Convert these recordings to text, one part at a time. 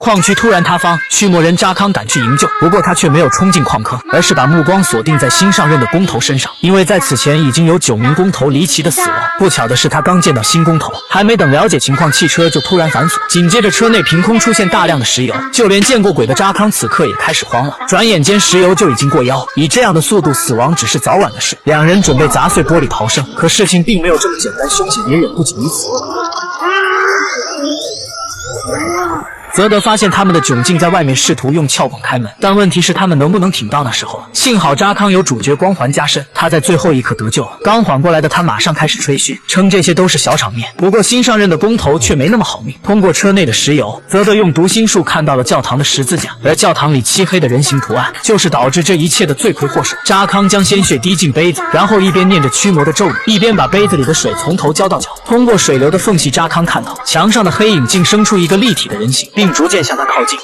矿区突然塌方，驱魔人扎康赶去营救，不过他却没有冲进矿坑，而是把目光锁定在新上任的工头身上，因为在此前已经有9名工头离奇的死亡。不巧的是，他刚见到新工头，还没等了解情况，汽车就突然反锁，紧接着车内凭空出现大量的石油，就连见过鬼的扎康此刻也开始慌了。转眼间石油就已经过腰，以这样的速度，死亡只是早晚的事。两人准备砸碎玻璃逃生，可事情并没有这么简单，凶险也远不仅于此。泽德发现他们的窘境，在外面试图用撬棍开门，但问题是他们能不能挺到那时候？幸好扎康有主角光环加身，他在最后一刻得救了。刚缓过来的他马上开始吹嘘，称这些都是小场面。不过新上任的工头却没那么好命。通过车内的石油，泽德用读心术看到了教堂的十字架，而教堂里漆黑的人形图案就是导致这一切的罪魁祸首。扎康将鲜血滴进杯子，然后一边念着驱魔的咒语，一边把杯子里的水从头浇到脚。通过水流的缝隙，扎康看到墙上的黑影竟生出一个立体的人形，并逐渐向他靠近。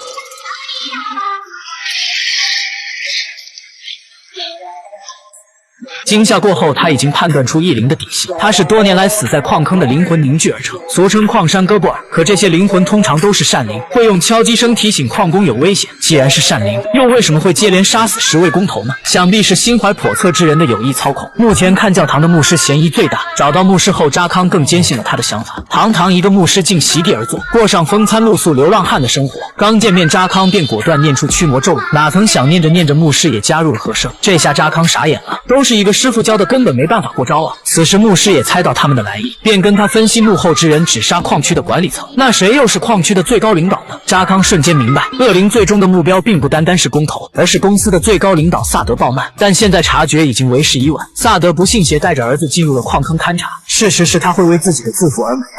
惊吓过后，他已经判断出异灵的底细，他是多年来死在矿坑的灵魂凝聚而成，俗称矿山哥布尔。可这些灵魂通常都是善灵，会用敲击声提醒矿工有危险。既然是善灵，又为什么会接连杀死10位工头呢？想必是心怀叵测之人的有意操控。目前看教堂的牧师嫌疑最大，找到牧师后，扎康更坚信了他的想法。堂堂一个牧师竟席地而坐，过上风餐露宿流浪汉的生活。刚见面，扎康便果断念出驱魔咒语，哪曾想念着念着，牧师也加入了和声。这下扎康傻眼了，都是一个师傅教的，根本没办法过招啊！此时牧师也猜到他们的来意，便跟他分析幕后之人只杀矿区的管理层，那谁又是矿区的最高领导呢？扎康瞬间明白，恶灵最终的目标并不单单是工头，而是公司的最高领导萨德鲍曼。但现在察觉已经为时已晚，萨德不信邪，带着儿子进入了矿坑勘察。事实是他会为自己的自负而买单。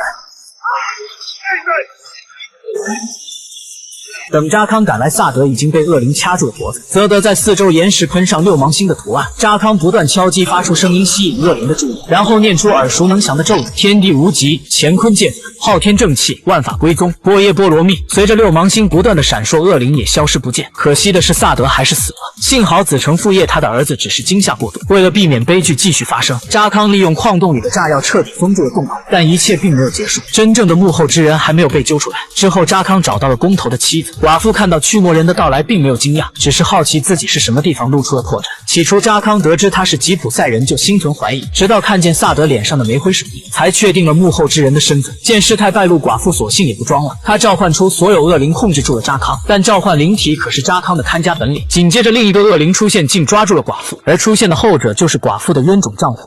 等扎康赶来，萨德已经被恶灵掐住了脖子。泽德在四周岩石喷上6芒星的图案，扎康不断敲击，发出声音吸引恶灵的注意，然后念出耳熟能详的咒语：天地无极，乾坤见，昊天正气，万法归宗，波耶波罗蜜。随着6芒星不断的闪烁，恶灵也消失不见。可惜的是，萨德还是死了。幸好子承父业，他的儿子只是惊吓过度。为了避免悲剧继续发生，扎康利用矿洞里的炸药彻底封住了洞口。但一切并没有结束，真正的幕后之人还没有被揪出来。之后，扎康找到了工头的妻子。寡妇看到驱魔人的到来，并没有惊讶，只是好奇自己是什么地方露出了破绽。起初，扎康得知他是吉普赛人就心存怀疑，直到看见萨德脸上的煤灰水印，才确定了幕后之人的身份。见事态败露，寡妇索性也不装了，她召唤出所有恶灵，控制住了扎康。但召唤灵体可是扎康的看家本领。紧接着，另一个恶灵出现，竟抓住了寡妇，而出现的后者就是寡妇的冤种丈夫。